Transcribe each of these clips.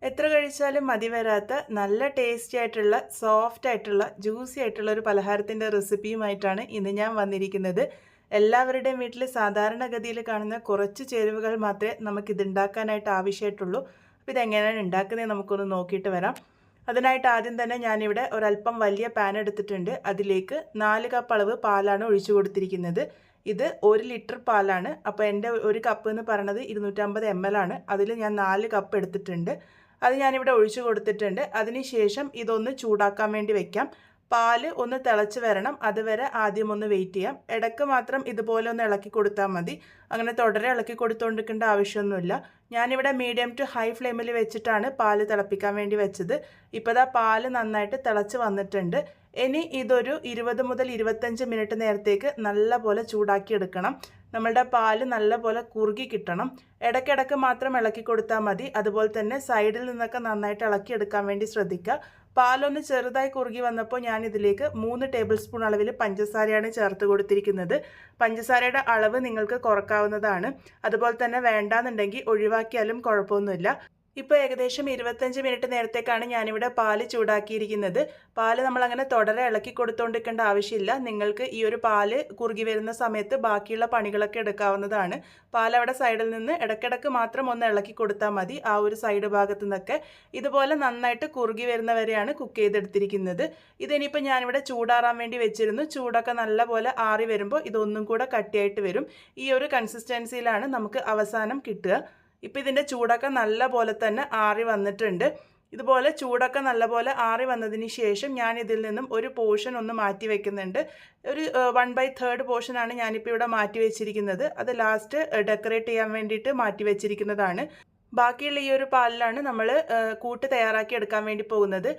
എത്ര കഴിച്ചാലും മതി വരാത്ത നല്ല ടേസ്റ്റി ആയിട്ടുള്ള സോഫ്റ്റ് ആയിട്ടുള്ള ജ്യൂസി ആയിട്ടുള്ള ഒരു പലഹാരത്തിൻ്റെ റെസിപ്പിയുമായിട്ടാണ് ഇന്ന് ഞാൻ വന്നിരിക്കുന്നത്. എല്ലാവരുടെയും വീട്ടിൽ സാധാരണഗതിയിൽ കാണുന്ന കുറച്ച് ചേരുവകൾ മാത്രമേ നമുക്കിത് ഉണ്ടാക്കാനായിട്ട് ആവശ്യമായിട്ടുള്ളൂ. അപ്പോൾ ഇതെങ്ങനെയാണ് ഉണ്ടാക്കുന്നത് നമുക്കൊന്ന് നോക്കിയിട്ട് വരാം. അതിനായിട്ട് ആദ്യം തന്നെ ഞാനിവിടെ ഒരല്പം വലിയ പാൻ എടുത്തിട്ടുണ്ട്. അതിലേക്ക് 4 കപ്പ് അളവ് പാലാണ് ഒഴിച്ചു കൊടുത്തിരിക്കുന്നത്. ഇത് 1 ലിറ്റർ പാലാണ്. അപ്പോൾ എൻ്റെ ഒരു കപ്പ് എന്ന് പറയുന്നത് 250 ml ആണ്. അതിൽ ഞാൻ 4 കപ്പ് എടുത്തിട്ടുണ്ട്. അത് ഞാനിവിടെ ഒഴിച്ചു കൊടുത്തിട്ടുണ്ട്. അതിനുശേഷം ഇതൊന്ന് ചൂടാക്കാൻ വേണ്ടി വെക്കാം. പാല് ഒന്ന് തിളച്ച് വരണം, അതുവരെ ആദ്യം ഒന്ന് വെയിറ്റ് ചെയ്യാം. ഇടയ്ക്ക് മാത്രം ഇതുപോലെ ഒന്ന് ഇളക്കി കൊടുത്താൽ മതി. അങ്ങനെ തുടരെ ഇളക്കി കൊടുത്തുകൊണ്ടിരിക്കേണ്ട ആവശ്യമൊന്നുമില്ല. ഞാനിവിടെ മീഡിയം ടു ഹൈ ഫ്ലെയിമിൽ വെച്ചിട്ടാണ് പാല് തിളപ്പിക്കാൻ വേണ്ടി വെച്ചത്. ഇപ്പോൾ ദാ പാല് നന്നായിട്ട് തിളച്ച് വന്നിട്ടുണ്ട്. ഇനി ഇതൊരു 20 മുതൽ 25 മിനിറ്റ് നേരത്തേക്ക് നല്ല പോലെ ചൂടാക്കി എടുക്കണം. നമ്മളുടെ പാല് നല്ല പോലെ കുറുകി കിട്ടണം. ഇടയ്ക്കിടയ്ക്ക് മാത്രം ഇളക്കി കൊടുത്താൽ മതി. അതുപോലെ തന്നെ സൈഡിൽ നിന്നൊക്കെ നന്നായിട്ട് ഇളക്കി എടുക്കാൻ വേണ്ടി ശ്രദ്ധിക്കുക. പാലൊന്ന് ചെറുതായി കുറുകി വന്നപ്പോൾ ഞാൻ ഇതിലേക്ക് 3 ടേബിൾ സ്പൂൺ അളവിൽ പഞ്ചസാരയാണ് ചേർത്ത് കൊടുത്തിരിക്കുന്നത്. പഞ്ചസാരയുടെ അളവ് നിങ്ങൾക്ക് കുറക്കാവുന്നതാണ്. അതുപോലെ തന്നെ വേണ്ടാന്നുണ്ടെങ്കിൽ ഒഴിവാക്കിയാലും കുഴപ്പമൊന്നുമില്ല. ഇപ്പോൾ ഏകദേശം 25 മിനിറ്റ് നേരത്തേക്കാണ് ഞാനിവിടെ പാല് ചൂടാക്കിയിരിക്കുന്നത്. പാല് നമ്മളങ്ങനെ തുടരെ ഇളക്കി കൊടുത്തുകൊണ്ടിരിക്കേണ്ട ആവശ്യമില്ല. നിങ്ങൾക്ക് ഈ ഒരു പാല് കുറുകി വരുന്ന സമയത്ത് ബാക്കിയുള്ള പണികളൊക്കെ എടുക്കാവുന്നതാണ്. പാലവിടെ സൈഡിൽ നിന്ന് ഇടയ്ക്കിടയ്ക്ക് മാത്രം ഒന്ന് ഇളക്കി കൊടുത്താൽ മതി. ആ ഒരു സൈഡ് ഭാഗത്തു നിന്നൊക്കെ ഇതുപോലെ നന്നായിട്ട് കുറുകി വരുന്നവരെയാണ് കുക്ക് ചെയ്തെടുത്തിരിക്കുന്നത്. ഇതിനിപ്പോൾ ഞാനിവിടെ ചൂടാറാൻ വേണ്ടി വെച്ചിരുന്നു. ചൂടൊക്കെ നല്ലപോലെ ആറി വരുമ്പോൾ ഇതൊന്നും കൂടെ കട്ടിയായിട്ട് വരും. ഈ ഒരു കൺസിസ്റ്റൻസിയിലാണ് നമുക്ക് അവസാനം കിട്ടുക. ഇപ്പോൾ ഇതിൻ്റെ ചൂടൊക്കെ നല്ല പോലെ തന്നെ ആറി വന്നിട്ടുണ്ട്. ഇതുപോലെ ചൂടൊക്കെ നല്ലപോലെ ആറി വന്നതിന് ശേഷം ഞാൻ ഇതിൽ നിന്നും ഒരു പോർഷൻ ഒന്ന് മാറ്റി വെക്കുന്നുണ്ട്. ഒരു 1/3 പോർഷനാണ് ഞാനിപ്പോൾ ഇവിടെ മാറ്റി വെച്ചിരിക്കുന്നത്. അത് ലാസ്റ്റ് ഡെക്കറേറ്റ് ചെയ്യാൻ വേണ്ടിയിട്ട് മാറ്റി വെച്ചിരിക്കുന്നതാണ്. ബാക്കിയുള്ള ഈ ഒരു പാലിലാണ് നമ്മൾ കൂട്ട് തയ്യാറാക്കി എടുക്കാൻ വേണ്ടി പോകുന്നത്.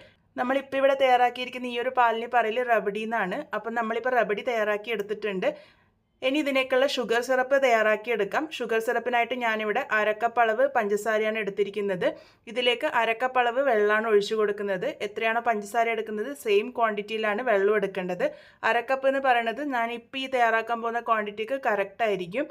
നമ്മളിപ്പോൾ ഇവിടെ തയ്യാറാക്കിയിരിക്കുന്ന ഈ ഒരു പാലിന് പറയൽ റബഡി എന്നാണ്. അപ്പം നമ്മളിപ്പോൾ റബഡി തയ്യാറാക്കി എടുത്തിട്ടുണ്ട്. ഇനി ഇതിനേക്കുള്ള ഷുഗർ സിറപ്പ് തയ്യാറാക്കിയെടുക്കാം. ഷുഗർ സിറപ്പിനായിട്ട് ഞാനിവിടെ 1/2 കപ്പ് അളവ് പഞ്ചസാരയാണ് എടുത്തിരിക്കുന്നത്. ഇതിലേക്ക് 1/2 കപ്പ് അളവ് വെള്ളമാണ് ഒഴിച്ചു കൊടുക്കുന്നത്. എത്രയാണോ പഞ്ചസാര എടുക്കുന്നത് സെയിം ക്വാണ്ടിറ്റിയിലാണ് വെള്ളം എടുക്കേണ്ടത്. 1/2 കപ്പ് എന്ന് പറയുന്നത് ഞാനിപ്പോൾ ഈ തയ്യാറാക്കാൻ പോകുന്ന ക്വാണ്ടിറ്റിക്ക് കറക്റ്റ് ആയിരിക്കും.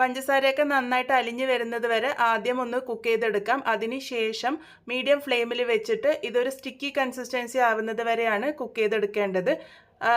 പഞ്ചസാരയൊക്കെ നന്നായിട്ട് അലിഞ്ഞു വരുന്നത് വരെ ആദ്യം ഒന്ന് കുക്ക് ചെയ്തെടുക്കാം. അതിനുശേഷം മീഡിയം ഫ്ലെയിമിൽ വെച്ചിട്ട് ഇതൊരു സ്റ്റിക്കി കൺസിസ്റ്റൻസി ആവുന്നത് വരെയാണ് കുക്ക് ചെയ്തെടുക്കേണ്ടത്.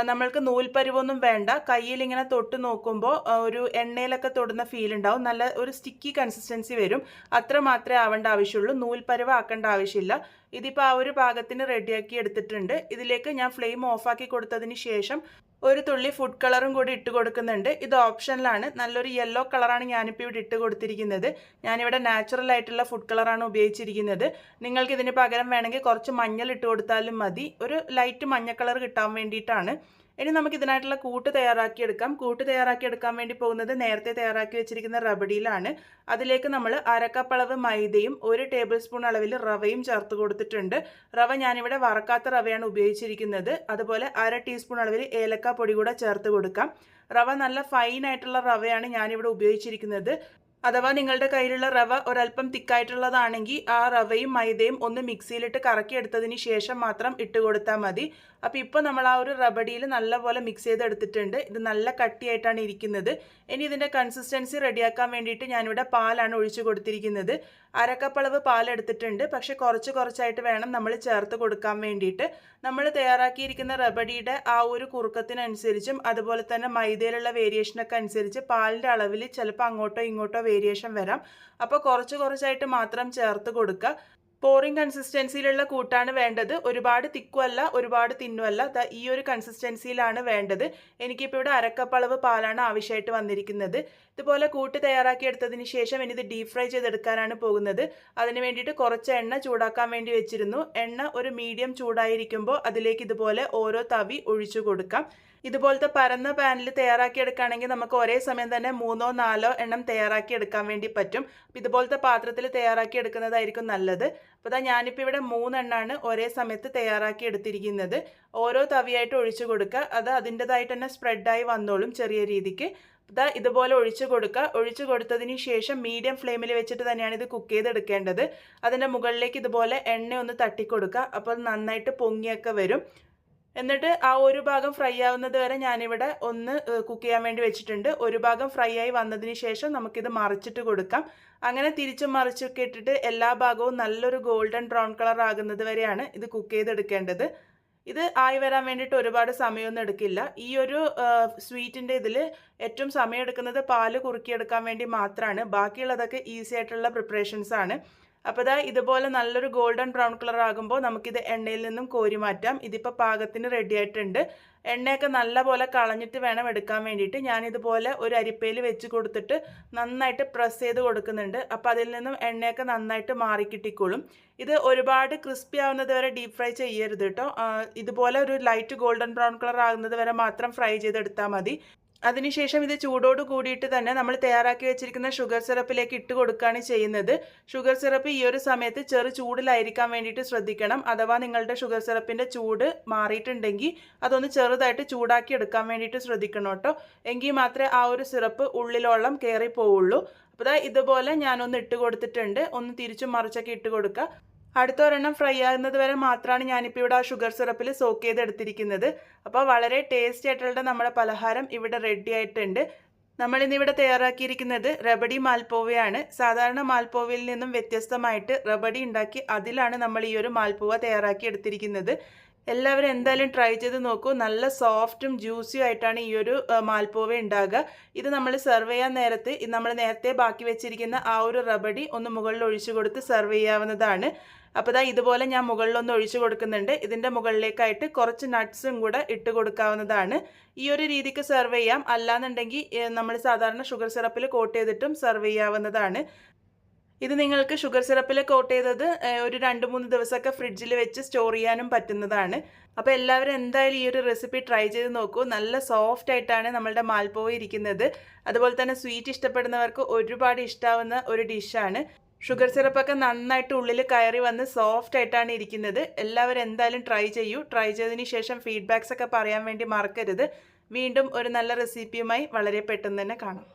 നമ്മൾക്ക് നൂൽപ്പരുവൊന്നും വേണ്ട. കയ്യിൽ ഇങ്ങനെ തൊട്ട് നോക്കുമ്പോൾ ഒരു എണ്ണയിലൊക്കെ തൊടുന്ന ഫീൽ ഉണ്ടാവും. നല്ല ഒരു സ്റ്റിക്കി കൺസിസ്റ്റൻസി വരും. അത്ര മാത്രമേ ആവേണ്ട ആവശ്യമുള്ളൂ. നൂൽപ്പരുവ ആക്കേണ്ട ആവശ്യമില്ല. ഇതിപ്പോൾ ആ ഒരു പാകത്തിന് റെഡിയാക്കി എടുത്തിട്ടുണ്ട്. ഇതിലേക്ക് ഞാൻ ഫ്ലെയിം ഓഫാക്കി കൊടുത്തതിന് ശേഷം ഒരു തുള്ളി ഫുഡ് കളറും കൂടി ഇട്ട് കൊടുക്കുന്നുണ്ട്. ഇത് ഓപ്ഷനിലാണ്. നല്ലൊരു യെല്ലോ കളറാണ് ഞാനിപ്പോൾ ഇവിടെ ഇട്ട് കൊടുത്തിരിക്കുന്നത്. ഞാനിവിടെ നാച്ചുറൽ ആയിട്ടുള്ള ഫുഡ് കളറാണ് ഉപയോഗിച്ചിരിക്കുന്നത്. നിങ്ങൾക്ക് ഇതിന് പകരം വേണമെങ്കിൽ കുറച്ച് മഞ്ഞൾ ഇട്ട് കൊടുത്താലും മതി. ഒരു ലൈറ്റ് മഞ്ഞ കളർ കിട്ടാൻ വേണ്ടിയിട്ടാണ്. ഇനി നമുക്ക് ഇതിനായിട്ടുള്ള കൂട്ട് തയ്യാറാക്കിയെടുക്കാം. കൂട്ട് തയ്യാറാക്കിയെടുക്കാൻ വേണ്ടി പോകുന്നത് നേരത്തെ തയ്യാറാക്കി വെച്ചിരിക്കുന്ന റബഡിയിലാണ്. അതിലേക്ക് നമ്മൾ 1/2 കപ്പ് അളവ് മൈദയും 1 ടേബിൾ സ്പൂൺ അളവിൽ റവയും ചേർത്ത് കൊടുത്തിട്ടുണ്ട്. റവ ഞാനിവിടെ വറക്കാത്ത റവയാണ് ഉപയോഗിച്ചിരിക്കുന്നത്. അതുപോലെ 1/2 ടീസ്പൂൺ അളവിൽ ഏലക്ക പൊടി കൂടെ ചേർത്ത് കൊടുക്കാം. റവ നല്ല ഫൈൻ ആയിട്ടുള്ള റവയാണ് ഞാനിവിടെ ഉപയോഗിച്ചിരിക്കുന്നത്. അഥവാ നിങ്ങളുടെ കയ്യിലുള്ള റവ ഒരല്പം തിക്കായിട്ടുള്ളതാണെങ്കിൽ ആ റവയും മൈദയും ഒന്ന് മിക്സിയിലിട്ട് കറക്കിയെടുത്തതിന് ശേഷം മാത്രം ഇട്ട് കൊടുത്താൽ മതി. അപ്പോൾ ഇപ്പോൾ നമ്മൾ ആ ഒരു റബഡിയിൽ നല്ലപോലെ മിക്സ് ചെയ്തെടുത്തിട്ടുണ്ട്. ഇത് നല്ല കട്ടിയായിട്ടാണ് ഇരിക്കുന്നത്. ഇനി ഇതിൻ്റെ കൺസിസ്റ്റൻസി റെഡിയാക്കാൻ വേണ്ടിയിട്ട് ഞാനിവിടെ പാലാണ് ഒഴിച്ചു കൊടുത്തിരിക്കുന്നത്. 1/2 കപ്പ് അളവ് പാലെടുത്തിട്ടുണ്ട്. പക്ഷേ കുറച്ചായിട്ട് വേണം നമ്മൾ ചേർത്ത് കൊടുക്കാൻ വേണ്ടിയിട്ട്. നമ്മൾ തയ്യാറാക്കിയിരിക്കുന്ന റബഡിയുടെ ആ ഒരു കുറുക്കത്തിനനുസരിച്ചും അതുപോലെ തന്നെ മൈദയിലുള്ള വേരിയേഷനൊക്കെ അനുസരിച്ച് പാലിൻ്റെ അളവിൽ ചിലപ്പോൾ അങ്ങോട്ടോ ഇങ്ങോട്ടോ വേരിയേഷൻ വരാം. അപ്പോൾ കുറച്ചായിട്ട് മാത്രം ചേർത്ത് കൊടുക്കുക. പോറിംഗ് കൺസിസ്റ്റൻസിയിലുള്ള കൂട്ടാണ് വേണ്ടത്. ഒരുപാട് തിക്കുമല്ല, ഒരുപാട് തിന്നുമല്ല. ഈ ഒരു കൺസിസ്റ്റൻസിയിലാണ് വേണ്ടത്. എനിക്കിപ്പോൾ ഇവിടെ 1/2 കപ്പ് അളവ് പാലാണ് ആവശ്യമായിട്ട് വന്നിരിക്കുന്നത്. ഇതുപോലെ കൂട്ട് തയ്യാറാക്കിയെടുത്തതിന് ശേഷം ഇനി ഇത് ഡീപ് ഫ്രൈ ചെയ്തെടുക്കാനാണ് പോകുന്നത്. അതിന് വേണ്ടിയിട്ട് കുറച്ച് എണ്ണ ചൂടാക്കാൻ വേണ്ടി വെച്ചിരുന്നു. എണ്ണ ഒരു മീഡിയം ചൂടായിരിക്കുമ്പോൾ അതിലേക്ക് ഇതുപോലെ ഓരോ തവി ഒഴിച്ചു കൊടുക്കാം. ഇതുപോലത്തെ പരന്ന പാനിൽ തയ്യാറാക്കിയെടുക്കുകയാണെങ്കിൽ നമുക്ക് ഒരേ സമയം തന്നെ 3 or 4 എണ്ണം തയ്യാറാക്കിയെടുക്കാൻ വേണ്ടി പറ്റും. അപ്പോൾ ഇതുപോലത്തെ പാത്രത്തിൽ തയ്യാറാക്കിയെടുക്കുന്നതായിരിക്കും നല്ലത്. അപ്പോൾ ഇതാ ഞാനിപ്പോൾ ഇവിടെ 3 എണ്ണമാണ് ഒരേ സമയത്ത് തയ്യാറാക്കി എടുത്തിരിക്കുന്നത്. ഓരോ തവിയായിട്ട് ഒഴിച്ചു കൊടുക്കുക. അത് അതിൻ്റെതായിട്ട് തന്നെ സ്പ്രെഡായി വന്നോളും ചെറിയ രീതിക്ക്. ഇതാ ഇതുപോലെ ഒഴിച്ചു കൊടുക്കുക. ഒഴിച്ചു കൊടുത്തതിന് ശേഷം മീഡിയം ഫ്ലെയിമിൽ വെച്ചിട്ട് തന്നെയാണ് ഇത് കുക്ക് ചെയ്തെടുക്കേണ്ടത്. അതിൻ്റെ മുകളിലേക്ക് ഇതുപോലെ എണ്ണ ഒന്ന് തട്ടിക്കൊടുക്കുക. അപ്പോൾ നന്നായിട്ട് പൊങ്ങിയൊക്കെ വരും. എന്നിട്ട് ആ ഒരു ഭാഗം ഫ്രൈ ആവുന്നത് വരെ ഞാനിവിടെ ഒന്ന് കുക്ക് ചെയ്യാൻ വേണ്ടി വെച്ചിട്ടുണ്ട്. ഒരു ഭാഗം ഫ്രൈ ആയി വന്നതിന് ശേഷം നമുക്കിത് മറിച്ചിട്ട് കൊടുക്കാം. അങ്ങനെ തിരിച്ചും മറിച്ചൊക്കെ ഇട്ടിട്ട് എല്ലാ ഭാഗവും നല്ലൊരു ഗോൾഡൻ ബ്രൗൺ കളർ ആകുന്നത് വരെയാണ് ഇത് കുക്ക് ചെയ്തെടുക്കേണ്ടത്. ഇത് ആയി വരാൻ വേണ്ടിയിട്ട് ഒരുപാട് സമയമൊന്നും എടുക്കില്ല. ഈ ഒരു സ്വീറ്റിൻ്റെ ഇതിൽ ഏറ്റവും സമയം എടുക്കുന്നത് പാല് കുറുക്കിയെടുക്കാൻ വേണ്ടി മാത്രമാണ്. ബാക്കിയുള്ളതൊക്കെ ഈസി ആയിട്ടുള്ള പ്രിപ്പറേഷൻസ് ആണ്. അപ്പോൾ ഇതാ ഇതുപോലെ നല്ലൊരു ഗോൾഡൻ ബ്രൗൺ കളർ ആകുമ്പോൾ നമുക്കിത് എണ്ണയിൽ നിന്നും കോരി മാറ്റാം. ഇതിപ്പോൾ പാകത്തിന് റെഡി ആയിട്ടുണ്ട്. എണ്ണയൊക്കെ നല്ലപോലെ കളഞ്ഞിട്ട് വേണം എടുക്കാൻ വേണ്ടിയിട്ട്. ഞാനിതുപോലെ ഒരു അരിപ്പയിൽ വെച്ച് കൊടുത്തിട്ട് നന്നായിട്ട് പ്രസ് ചെയ്ത് കൊടുക്കുന്നുണ്ട്. അപ്പോൾ അതിൽ നിന്നും എണ്ണയൊക്കെ നന്നായിട്ട് മാറിക്കിട്ടിക്കോളും. ഇത് ഒരുപാട് ക്രിസ്പി ആവുന്നത് വരെ ഡീപ്പ് ഫ്രൈ ചെയ്യരുത് കേട്ടോ. ഇതുപോലെ ഒരു ലൈറ്റ് ഗോൾഡൻ ബ്രൗൺ കളർ ആകുന്നത് വരെ മാത്രം ഫ്രൈ ചെയ്തെടുത്താൽ മതി. അതിനുശേഷം ഇത് ചൂടോട് കൂടിയിട്ട് തന്നെ നമ്മൾ തയ്യാറാക്കി വെച്ചിരിക്കുന്ന ഷുഗർ സിറപ്പിലേക്ക് ഇട്ട് കൊടുക്കുകയാണ് ചെയ്യുന്നത്. ഷുഗർ സിറപ്പ് ഈ ഒരു സമയത്ത് ചെറു ചൂടിലായിരിക്കാൻ വേണ്ടിയിട്ട് ശ്രദ്ധിക്കണം. അഥവാ നിങ്ങളുടെ ഷുഗർ സിറപ്പിൻ്റെ ചൂട് മാറിയിട്ടുണ്ടെങ്കിൽ അതൊന്ന് ചെറുതായിട്ട് ചൂടാക്കി എടുക്കാൻ വേണ്ടിയിട്ട് ശ്രദ്ധിക്കണം കേട്ടോ. എങ്കിൽ മാത്രമേ ആ ഒരു സിറപ്പ് ഉള്ളിലോളം കയറി പോവുള്ളൂ. അപ്പോൾ ഇതുപോലെ ഞാനൊന്ന് ഇട്ട് കൊടുത്തിട്ടുണ്ട്. ഒന്ന് തിരിച്ചും മറിച്ചൊക്കെ ഇട്ട് കൊടുക്കുക. അടുത്ത ഒരെണ്ണം ഫ്രൈ ആകുന്നത് വരെ മാത്രമാണ് ഞാനിപ്പോൾ ഇവിടെ ആ ഷുഗർ സിറപ്പിൽ സോക്ക് ചെയ്തെടുത്തിരിക്കുന്നത്. അപ്പോൾ വളരെ ടേസ്റ്റി ആയിട്ടുള്ള നമ്മുടെ പലഹാരം ഇവിടെ റെഡി ആയിട്ടുണ്ട്. നമ്മളിന്നിവിടെ തയ്യാറാക്കിയിരിക്കുന്നത് റബഡി മാൽപ്പോവയാണ്. സാധാരണ മാൽപ്പോവയിൽ നിന്നും വ്യത്യസ്തമായിട്ട് റബഡി ഉണ്ടാക്കി അതിലാണ് നമ്മൾ ഈ ഒരു മാൽപ്പോവ തയ്യാറാക്കി എടുത്തിരിക്കുന്നത്. എല്ലാവരും എന്തായാലും ട്രൈ ചെയ്ത് നോക്കൂ. നല്ല സോഫ്റ്റും ജ്യൂസിയും ആയിട്ടാണ് ഈ ഒരു മാൽപ്പോവ ഉണ്ടാകുക. ഇത് നമ്മൾ സെർവ് ചെയ്യാൻ നേരത്ത് നമ്മൾ നേരത്തെ ബാക്കി വെച്ചിരിക്കുന്ന ആ ഒരു റബഡി ഒന്ന് മുകളിൽ ഒഴിച്ചു കൊടുത്ത് സെർവ് ചെയ്യാവുന്നതാണ്. അപ്പോൾ ഇതുപോലെ ഞാൻ മുകളിലൊന്ന് ഒഴിച്ചു കൊടുക്കുന്നുണ്ട്. ഇതിൻ്റെ മുകളിലേക്കായിട്ട് കുറച്ച് നട്ട്സും കൂടെ ഇട്ട് കൊടുക്കാവുന്നതാണ്. ഈ ഒരു രീതിക്ക് സെർവ് ചെയ്യാം. അല്ലാന്നുണ്ടെങ്കിൽ നമ്മൾ സാധാരണ ഷുഗർ സിറപ്പിൽ കോട്ട് ചെയ്തിട്ടും സെർവ് ചെയ്യാവുന്നതാണ്. ഇത് നിങ്ങൾക്ക് ഷുഗർ സിറപ്പിൽ കോട്ട് ചെയ്തത് ഒരു 2-3 ദിവസമൊക്കെ ഫ്രിഡ്ജിൽ വെച്ച് സ്റ്റോർ ചെയ്യാനും പറ്റുന്നതാണ്. അപ്പോൾ എല്ലാവരും എന്തായാലും ഈ ഒരു റെസിപ്പി ട്രൈ ചെയ്ത് നോക്കൂ. നല്ല സോഫ്റ്റ് ആയിട്ടാണ് നമ്മളുടെ മാൽപ്പോവ ഇരിക്കുന്നത്. അതുപോലെ തന്നെ സ്വീറ്റ് ഇഷ്ടപ്പെടുന്നവർക്ക് ഒരുപാട് ഇഷ്ടാവുന്ന ഒരു ഡിഷാണ്. ഷുഗർ സിറപ്പൊക്കെ നന്നായിട്ട് ഉള്ളിൽ കയറി വന്ന് സോഫ്റ്റ് ആയിട്ടാണ് ഇരിക്കുന്നത്. എല്ലാവരും എന്തായാലും ട്രൈ ചെയ്യൂ. ട്രൈ ചെയ്തതിന് ശേഷം ഫീഡ്ബാക്സ് ഒക്കെ പറയാൻ വേണ്ടി മറക്കരുത്. വീണ്ടും ഒരു നല്ല റെസിപ്പിയുമായി വളരെ പെട്ടെന്ന് തന്നെ കാണാം.